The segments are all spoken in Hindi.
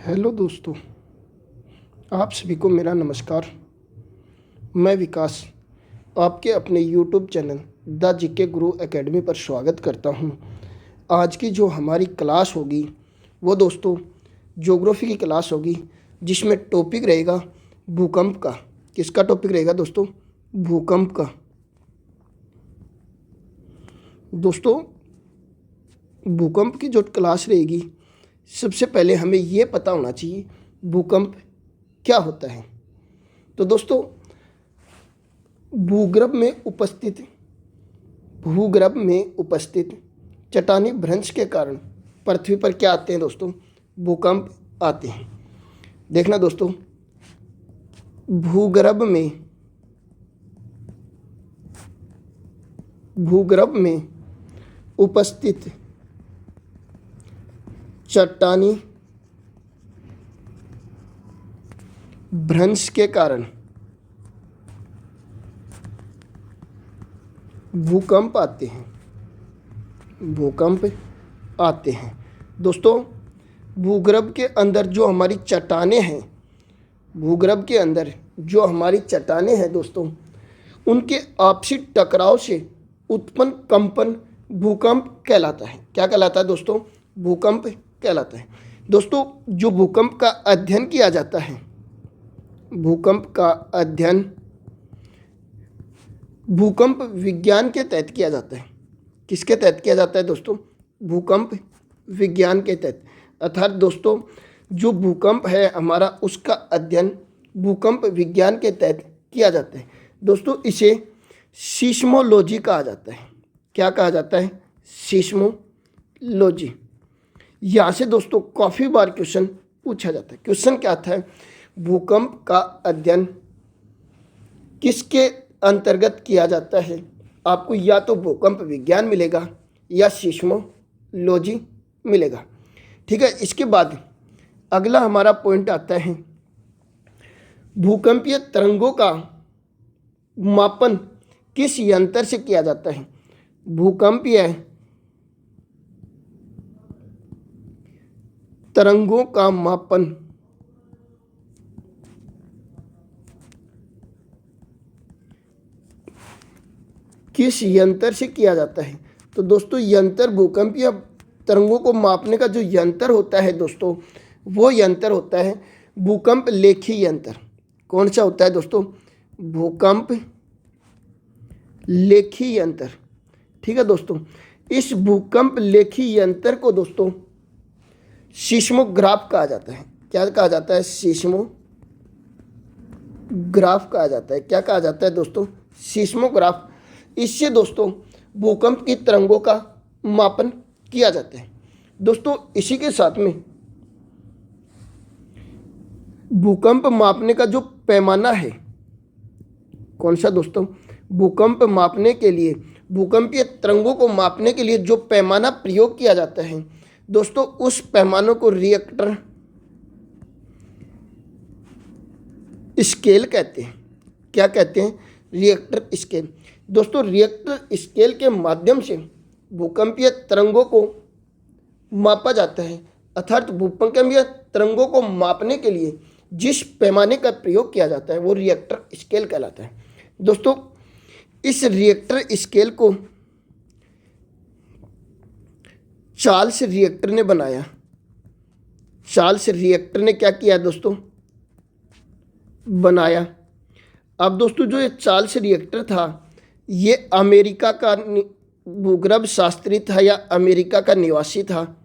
हेलो दोस्तों, आप सभी को मेरा नमस्कार। मैं विकास आपके अपने YouTube channel the GK Guru academy पर स्वागत करता हूं। आज की जो हमारी क्लास होगी वो दोस्तों ज्योग्राफी की क्लास होगी, जिसमें टॉपिक रहेगा भूकंप का। किसका टॉपिक रहेगा दोस्तों? भूकंप का। दोस्तों, भूकंप की जो क्लास रहेगी, सबसे पहले हमें ये पता होना चाहिए भूकंप क्या होता है। तो दोस्तों, भूगर्भ में उपस्थित चट्टानी भ्रंश के कारण पृथ्वी पर क्या आते हैं दोस्तों? भूकंप आते हैं। देखना दोस्तों, भूगर्भ में उपस्थित चट्टानी भ्रंश के कारण भूकंप आते हैं। दोस्तों, भूगर्भ के अंदर जो हमारी चट्टानें हैं दोस्तों, उनके आपसी टकराव से उत्पन्न कंपन भूकंप कहलाता है। क्या कहलाता है दोस्तों? भूकंप कहलाता है। दोस्तों, जो भूकंप का अध्ययन किया जाता है, भूकंप विज्ञान के तहत किया जाता है। किसके तहत किया जाता है दोस्तों? भूकंप विज्ञान के तहत। अर्थात दोस्तों, जो भूकंप है हमारा, उसका अध्ययन भूकंप विज्ञान के तहत किया जाता है। दोस्तों, इसे सीस्मोलॉजी कहा जाता है। क्या कहा जाता है? सीस्मोलॉजी। यहाँ से दोस्तों काफ़ी बार क्वेश्चन पूछा जाता है। क्वेश्चन क्या आता है? भूकंप का अध्ययन किसके अंतर्गत किया जाता है? आपको या तो भूकंप विज्ञान मिलेगा या सीस्मोलॉजी मिलेगा। ठीक है। इसके बाद अगला हमारा पॉइंट आता है, भूकंपीय तरंगों का मापन किस यंत्र से किया जाता है? भूकंपीय तरंगों का मापन किस यंत्र से किया जाता है? तो दोस्तों, यंत्र, भूकंपीय तरंगों को मापने का जो यंत्र होता है दोस्तों, वो यंत्र होता है भूकंप लेखी यंत्र। कौन सा होता है दोस्तों? भूकंप लेखी यंत्र। ठीक है दोस्तों। इस भूकंप लेखी यंत्र को दोस्तों सीस्मोग्राफ कहा जाता है। क्या कहा जाता है? सीस्मोग्राफ कहा जाता है। क्या कहा जाता है दोस्तों? सीस्मोग्राफ। इससे दोस्तों भूकंप की तरंगों का मापन किया जाता है। दोस्तों, इसी के साथ में भूकंप मापने का जो पैमाना है, कौन सा दोस्तों? भूकंप मापने के लिए, भूकंपीय तरंगों को मापने के लिए जो पैमाना प्रयोग किया जाता है दोस्तों, उस पैमानों को रिएक्टर स्केल कहते हैं। क्या कहते हैं? Richter scale. दोस्तों, रिएक्टर स्केल के माध्यम से भूकंपीय तरंगों को मापा जाता है। अर्थात भूकंपीय तरंगों को मापने के लिए जिस पैमाने का प्रयोग किया जाता है वो रिएक्टर स्केल कहलाता है। दोस्तों, इस रिएक्टर स्केल को चार्ल्स रिएक्टर ने बनाया। चार्ल्स रिएक्टर ने क्या किया दोस्तों? बनाया। अब दोस्तों, जो ये चार्ल्स रिएक्टर था, ये अमेरिका का भूगर्भ शास्त्री था या अमेरिका का निवासी था।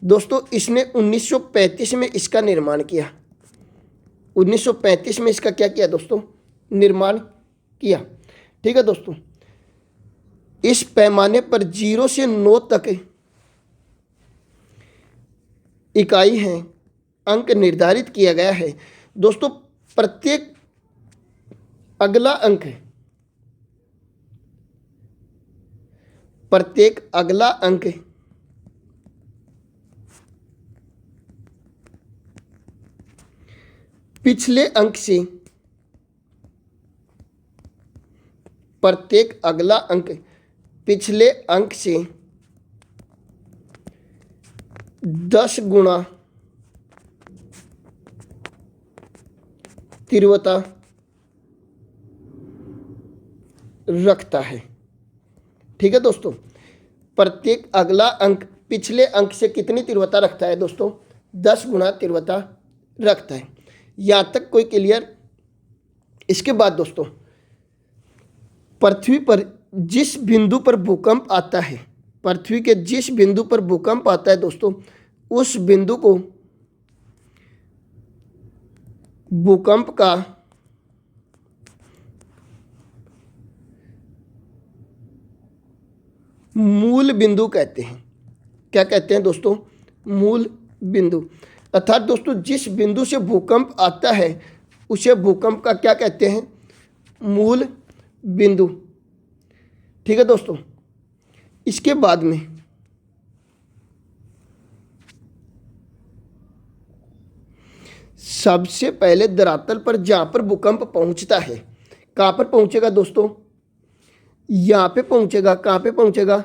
दोस्तों, इसने 1935 में इसका निर्माण किया। 1935 में इसका क्या किया दोस्तों? निर्माण किया। ठीक है दोस्तों। इस पैमाने पर 0 से 9 तक इकाई है, अंक निर्धारित किया गया है। दोस्तों, प्रत्येक अगला अंक पिछले अंक से, प्रत्येक अगला अंक पिछले अंक से 10 गुना तीव्रता रखता है। ठीक है दोस्तों, प्रत्येक अगला अंक पिछले अंक से कितनी तीव्रता रखता है दोस्तों? 10 गुना तीव्रता रखता है। यहाँ तक कोई क्लियर? इसके बाद दोस्तों, पृथ्वी पर जिस बिंदु पर भूकंप आता है, पृथ्वी के जिस बिंदु पर भूकंप आता है दोस्तों, उस बिंदु को भूकंप का मूल बिंदु कहते हैं। क्या कहते हैं दोस्तों? मूल बिंदु। अर्थात दोस्तों, जिस बिंदु से भूकंप आता है उसे भूकंप का क्या कहते हैं? मूल बिंदु। ठीक है दोस्तों, इसके बाद में सबसे पहले धरातल पर जहां पर भूकंप पहुंचता है, कहां पर पहुंचेगा दोस्तों? यहां पे पहुंचेगा। कहां पे पहुंचेगा?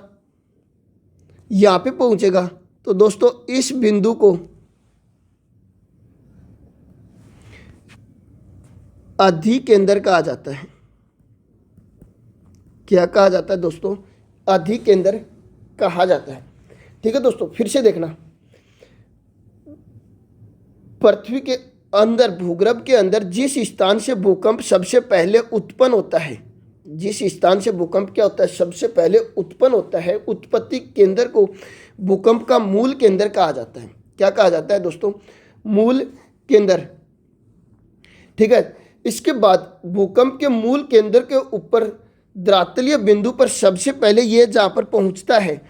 यहां पे पहुंचेगा। तो दोस्तों, इस बिंदु को अधिकेंद्र कहा जाता है। क्या कहा जाता है दोस्तों? अधिकेंद्र कहा जाता है। ठीक है दोस्तों, फिर से देखना, पृथ्वी के अंदर, भूगर्भ के अंदर जिस स्थान से भूकंप सबसे पहले उत्पन्न होता है, जिस स्थान से भूकंप क्या होता है? सबसे पहले उत्पन्न होता है, उत्पत्ति केंद्र को भूकंप का मूल केंद्र कहा जाता है। क्या कहा जाता है दोस्तों? मूल केंद्र। ठीक है, इसके बाद भूकंप के मूल केंद्र के ऊपर धरातलीय बिंदु पर सबसे पहले ये जहाँ पर पहुँचता है,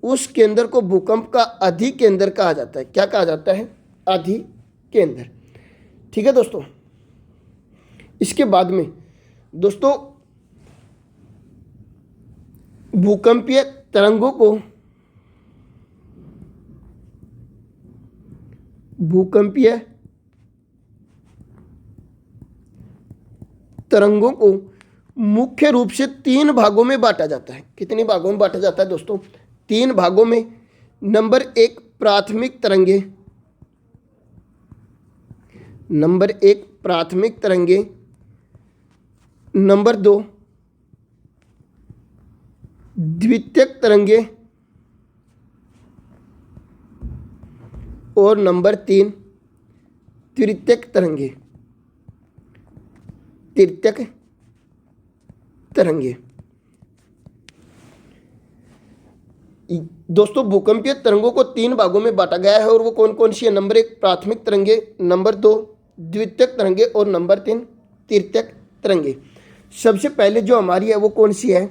उस केंद्र को भूकंप का अधिकेंद्र कहा जाता है। क्या कहा जाता है? अधिकेंद्र। ठीक है दोस्तों, इसके बाद में दोस्तों, भूकंपीय तरंगों को मुख्य रूप से 3 भागों में बांटा जाता है। कितने भागों में बांटा जाता है दोस्तों? 3 भागों में। नंबर 1 प्राथमिक तरंगे, नंबर 1 प्राथमिक तरंगे, नंबर 2 द्वितीयक तरंगे और नंबर 3 तृतीयक तरंगे। तृतीयक तरंगे। दोस्तों, भूकंपीय तरंगों को 3 भागों में बांटा गया है और वो कौन कौन सी है? नंबर 1 प्राथमिक तरंगे, नंबर 2 द्वितीयक तरंगे और नंबर 3 तृतीयक तरंगे। सबसे पहले जो हमारी है वो कौन सी है?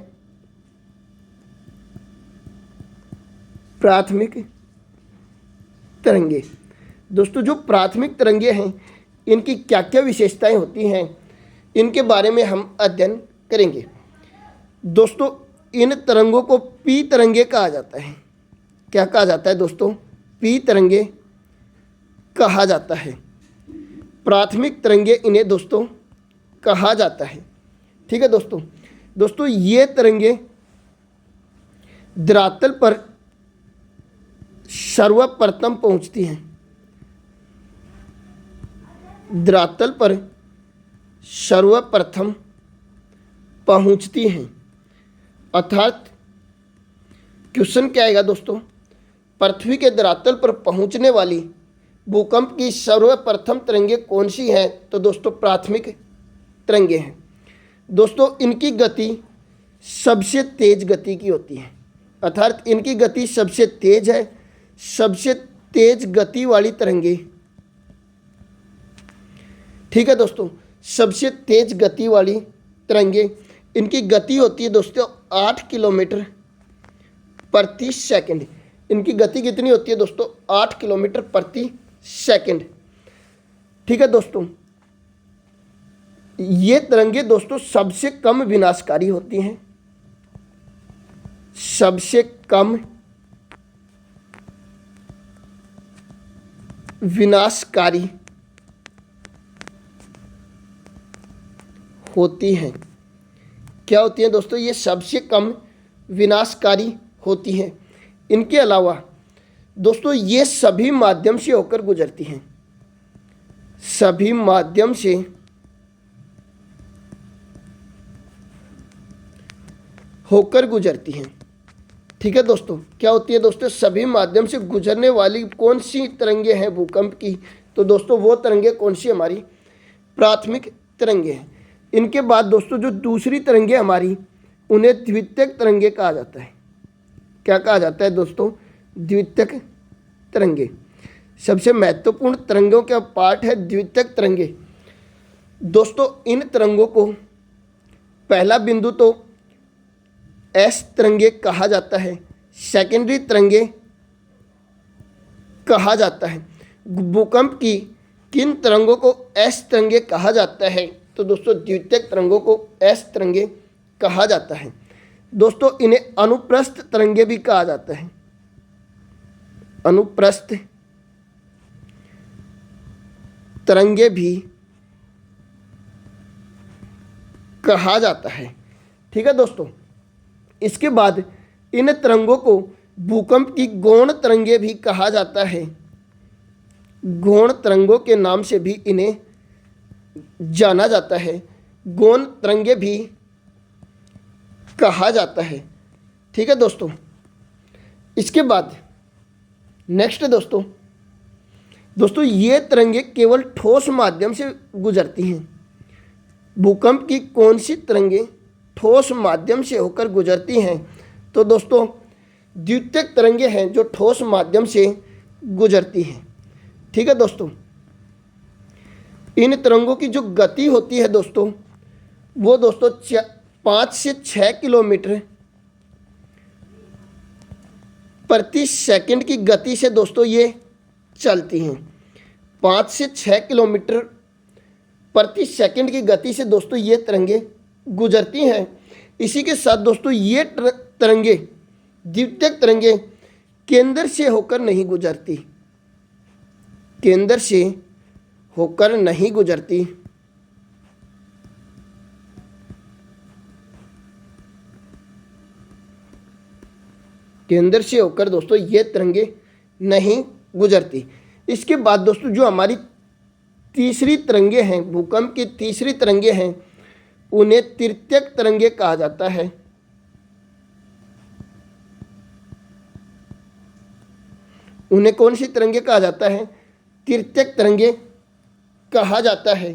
प्राथमिक तरंगे। दोस्तों, जो प्राथमिक तरंगे हैं, इनकी क्या क्या विशेषताएं होती हैं, इनके बारे में हम अध्ययन करेंगे। दोस्तों, इन तरंगों को पी तरंगे कहा जाता है। क्या कहा जाता है दोस्तों? पी तरंगे कहा जाता है। प्राथमिक तरंगे इन्हें दोस्तों कहा जाता है। ठीक है दोस्तों, ये तरंगे धरातल पर सर्वप्रथम पहुंचती हैं। धरातल पर सर्वप्रथम पहुंचती हैं। अर्थात क्वेश्चन क्या आएगा दोस्तों? पृथ्वी के धरातल पर पहुंचने वाली भूकंप की सर्वप्रथम तरंगे कौन सी हैं? तो दोस्तों, प्राथमिक तरंगे हैं। दोस्तों, इनकी गति सबसे तेज गति की होती है। अर्थात इनकी गति सबसे तेज है। सबसे तेज गति वाली तरंगे, ठीक है दोस्तों, सबसे तेज गति वाली तरंगे, इनकी गति होती है दोस्तों 8 किलोमीटर प्रति सेकंड। इनकी गति कितनी होती है दोस्तों? 8 किलोमीटर प्रति सेकंड। ठीक है दोस्तों, ये तरंगे दोस्तों सबसे कम विनाशकारी होती हैं। सबसे कम विनाशकारी होती हैं। क्या होती हैं दोस्तों? ये सबसे कम विनाशकारी होती हैं। इनके अलावा दोस्तों ये सभी माध्यम से होकर गुजरती हैं। सभी माध्यम से होकर गुजरती हैं। ठीक है दोस्तों, क्या होती है दोस्तों, सभी माध्यम से गुजरने वाली कौन सी तरंगे हैं भूकंप की, तो दोस्तों वो तरंगे कौन सी हमारी प्राथमिक तरंगे हैं। इनके बाद दोस्तों जो दूसरी तरंगे हमारी, उन्हें द्वितीयक तरंगे कहा जाता है। क्या कहा जाता है दोस्तों, द्वितीयक तरंगे। सबसे महत्वपूर्ण तरंगों का पार्ट है द्वितीयक तरंगे। दोस्तों इन तरंगों को पहला बिंदु तो एस तरंगे कहा जाता है, सेकेंडरी तरंगे कहा जाता है। भूकंप की किन तरंगों को एस तरंगे कहा जाता है, तो दोस्तों द्वितीयक तरंगों को एस तरंगे कहा जाता है। दोस्तों इन्हें अनुप्रस्थ तरंगे भी कहा जाता है, अनुप्रस्थ तरंगे भी कहा जाता है। ठीक है दोस्तों, इसके बाद इन तरंगों को भूकंप की गौण तरंगे भी कहा जाता है। गौण तरंगों के नाम से भी इन्हें जाना जाता है, गौण तरंगे भी कहा जाता है। ठीक है दोस्तों, इसके बाद नेक्स्ट दोस्तों ये तरंगे केवल ठोस माध्यम से गुजरती हैं। भूकंप की कौन सी तरंगे ठोस माध्यम से होकर गुजरती हैं, तो दोस्तों द्वितीयक तरंगे हैं जो ठोस माध्यम से गुजरती हैं। ठीक है दोस्तों, इन तरंगों की जो गति होती है दोस्तों, वो दोस्तों 5 से 6 किलोमीटर प्रति सेकंड की गति से दोस्तों ये चलती हैं। 5 से 6 किलोमीटर प्रति सेकंड की गति से दोस्तों ये तरंगे गुजरती हैं। इसी के साथ दोस्तों ये तरंगे, द्वितीयक तरंगे केंद्र से होकर नहीं गुजरती, केंद्र से होकर नहीं गुजरती। केंद्र से होकर दोस्तों ये तरंगे नहीं गुजरती। इसके बाद दोस्तों जो हमारी तीसरी तरंगे हैं, भूकंप की तीसरी तरंगे हैं, उन्हें तृतीयक तरंगे कहा जाता है। उन्हें कौन सी तरंगे कहा जाता है, तृतीयक तरंगे कहा जाता है।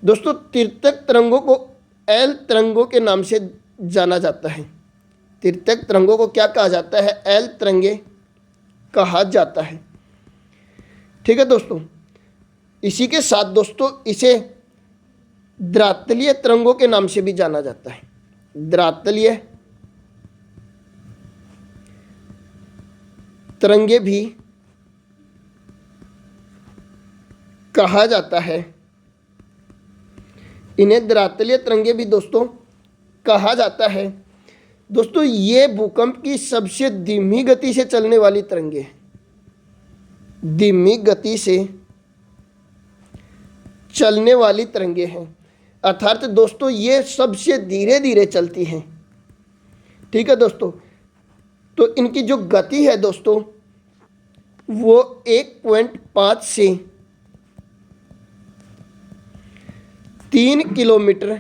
दोस्तों तृतीयक तरंगों को एल तरंगों के नाम से जाना जाता है। तृतीयक तरंगों को क्या कहा जाता है, एल तरंगे कहा जाता है। ठीक है दोस्तों, इसी के साथ दोस्तों इसे द्रातलीय तरंगों के नाम से भी जाना जाता है। द्रातलीय तरंगे भी कहा जाता है। इन्हें द्रातलीय तरंगे भी दोस्तों कहा जाता है। दोस्तों ये भूकंप की सबसे धीमी गति से चलने वाली तरंगे हैं, धीमी गति से चलने वाली तरंगे हैं, अर्थात दोस्तों ये सबसे धीरे धीरे चलती हैं। ठीक है दोस्तों, तो इनकी जो गति है दोस्तों वो 1.5 से 3 किलोमीटर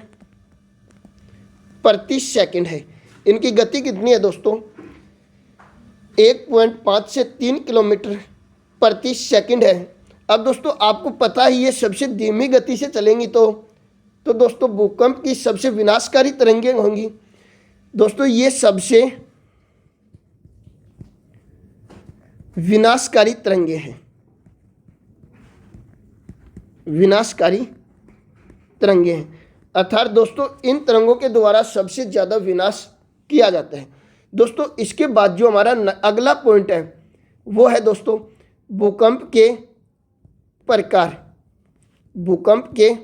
प्रति सेकंड है। इनकी गति कितनी है दोस्तों, 1.5 से 3 किलोमीटर प्रति सेकंड है। अब दोस्तों आपको पता ही ये सबसे धीमी गति से चलेंगी तो दोस्तों भूकंप की सबसे विनाशकारी तरंगें होंगी। दोस्तों ये सबसे विनाशकारी तरंगे हैं, विनाशकारी तरंगे हैं, अर्थात दोस्तों इन तरंगों के द्वारा सबसे ज़्यादा विनाश किया जाता है। दोस्तों इसके बाद जो हमारा अगला पॉइंट है वो है दोस्तों भूकंप के प्रकार। भूकंप के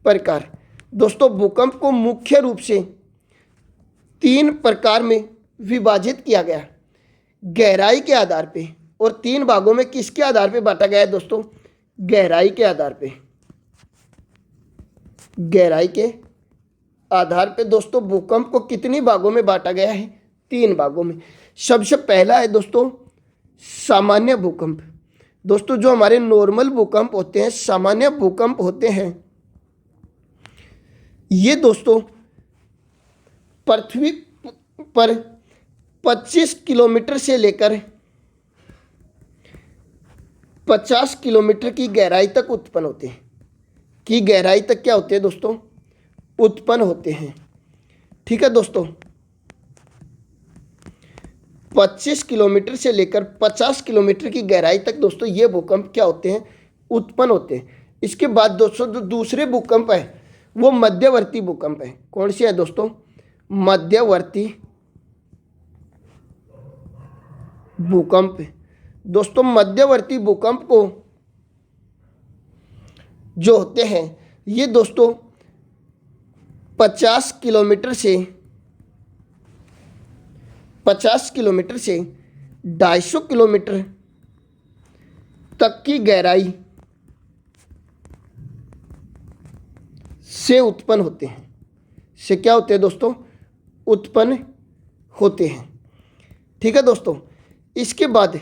प्रकार। दोस्तों भूकंप को मुख्य रूप से 3 प्रकार में विभाजित किया गया, गहराई के आधार पे, और 3 भागों में किसके आधार पे बांटा गया है दोस्तों, गहराई के आधार पे। गहराई के आधार पे दोस्तों भूकंप को कितनी भागों में बांटा गया है, 3 भागों में। सबसे पहला है दोस्तों सामान्य भूकंप। दोस्तों जो हमारे नॉर्मल भूकंप होते हैं, सामान्य भूकंप होते हैं, ये दोस्तों पृथ्वी पर 25 किलोमीटर से लेकर 50 किलोमीटर की गहराई तक उत्पन्न होते हैं। की गहराई तक क्या होते हैं दोस्तों? उत्पन्न होते हैं। ठीक है दोस्तों, 25 किलोमीटर से लेकर 50 किलोमीटर की गहराई तक दोस्तों ये भूकंप क्या होते हैं? उत्पन्न होते हैं। इसके बाद दोस्तों जो दूसरे भूकंप है वो मध्यवर्ती भूकंप है। कौन सी है दोस्तों? मध्यवर्ती भूकंप। दोस्तों मध्यवर्ती भूकंप को जो होते हैं ये दोस्तों 50 किलोमीटर से 250 किलोमीटर तक की गहराई से उत्पन्न होते हैं। से क्या होते हैं दोस्तों? उत्पन्न होते हैं। ठीक है दोस्तों, इसके बाद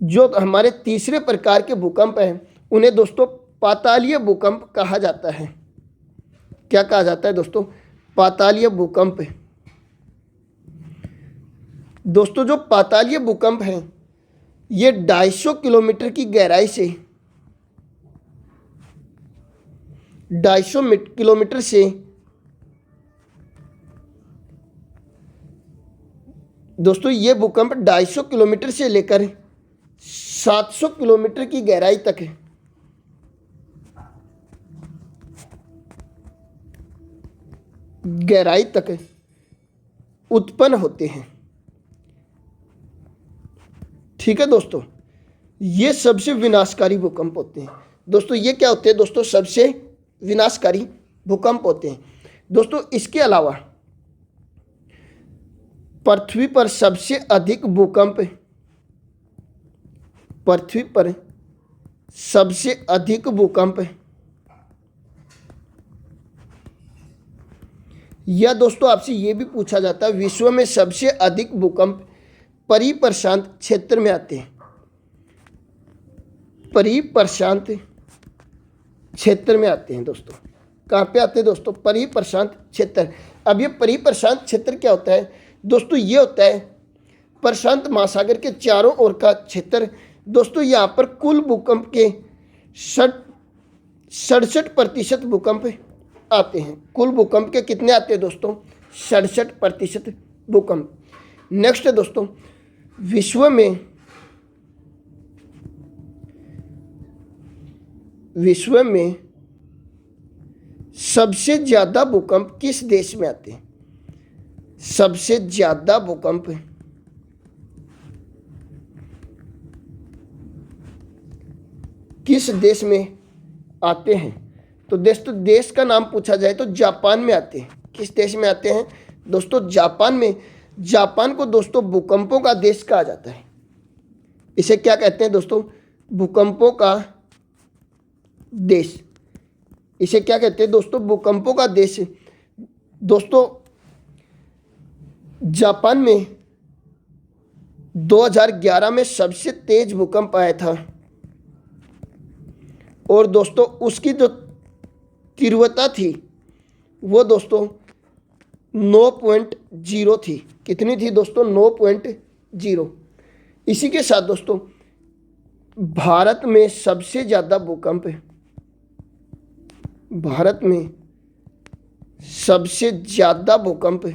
जो हमारे तीसरे प्रकार के भूकंप हैं उन्हें दोस्तों पातालीय भूकंप कहा जाता है। क्या कहा जाता है दोस्तों? पातालीय भूकंप। दोस्तों जो पातालीय भूकंप है ये 250 किलोमीटर की गहराई से 250 किलोमीटर से दोस्तों ये भूकंप 250 किलोमीटर से लेकर 700 किलोमीटर की गहराई तक है। गहराई तक उत्पन्न होते हैं। ठीक है दोस्तों, ये सबसे विनाशकारी भूकंप होते हैं। दोस्तों ये क्या होते हैं दोस्तों? सबसे विनाशकारी भूकंप होते हैं। दोस्तों इसके अलावा पृथ्वी पर सबसे अधिक भूकंप, पृथ्वी पर सबसे अधिक भूकंप या दोस्तों आपसे ये भी पूछा जाता है विश्व में सबसे अधिक भूकंप परिप्रशांत क्षेत्र में आते हैं। परिप्रशांत क्षेत्र में आते हैं दोस्तों। कहाँ पे आते हैं दोस्तों? परिप्रशांत क्षेत्र। अब ये परिप्रशांत क्षेत्र क्या होता है दोस्तों? ये होता है प्रशांत महासागर के चारों ओर का क्षेत्र। दोस्तों यहाँ पर कुल भूकंप के 67% भूकंप आते हैं। कुल भूकंप के कितने आते हैं दोस्तों? 67% भूकंप। नेक्स्ट है दोस्तों, विश्व में सबसे ज़्यादा भूकंप किस देश में आते हैं? सबसे ज़्यादा भूकंप किस देश में आते हैं? तो देश का नाम पूछा जाए तो जापान में आते हैं। किस देश में आते हैं दोस्तों? जापान में। जापान को दोस्तों भूकंपों का देश कहा जाता है। इसे क्या कहते हैं दोस्तों? भूकंपों का देश। इसे क्या कहते हैं दोस्तों? भूकंपों का देश। दोस्तों जापान में 2011 में सबसे तेज भूकंप आया था और दोस्तों उसकी जो तीव्रता थी वो दोस्तों 9.0 थी। कितनी थी दोस्तों? 9.0। इसी के साथ दोस्तों भारत में सबसे ज़्यादा भूकंप, भारत में सबसे ज़्यादा भूकंप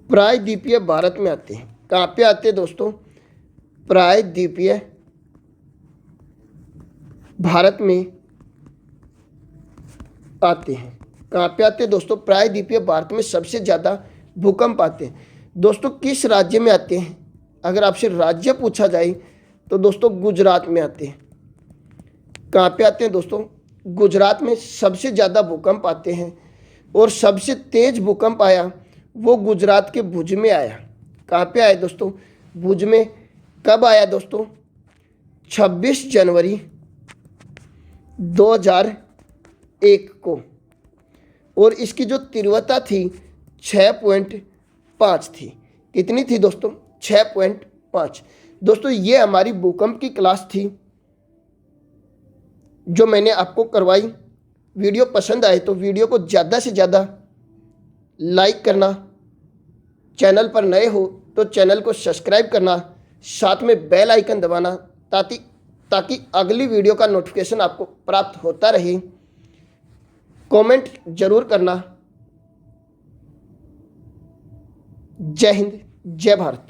प्रायद्वीपीय भारत में आते हैं। कहाँ पे आते हैं दोस्तों? प्रायद्वीपीय भारत में आते हैं। कहाँ पे आते हैं दोस्तों? प्रायद्वीपीय भारत में सबसे ज़्यादा भूकंप आते हैं। दोस्तों किस राज्य में आते हैं? अगर आपसे राज्य पूछा जाए तो दोस्तों गुजरात में आते हैं। कहाँ पे आते हैं दोस्तों? गुजरात में सबसे ज़्यादा भूकंप आते हैं और सबसे तेज भूकंप आया वो गुजरात के भुज में आया। कहाँ पे आया दोस्तों? भुज में। कब आया दोस्तों? 26 जनवरी 2001 को। और इसकी जो तीव्रता थी 6.5 थी। कितनी थी दोस्तों? 6.5। दोस्तों ये हमारी भूकंप की क्लास थी जो मैंने आपको करवाई। वीडियो पसंद आए तो वीडियो को ज़्यादा से ज़्यादा लाइक करना, चैनल पर नए हो तो चैनल को सब्सक्राइब करना, साथ में बेल आइकन दबाना ताकि अगली वीडियो का नोटिफिकेशन आपको प्राप्त होता रहे। कमेंट जरूर करना। जय हिंद, जय भारत।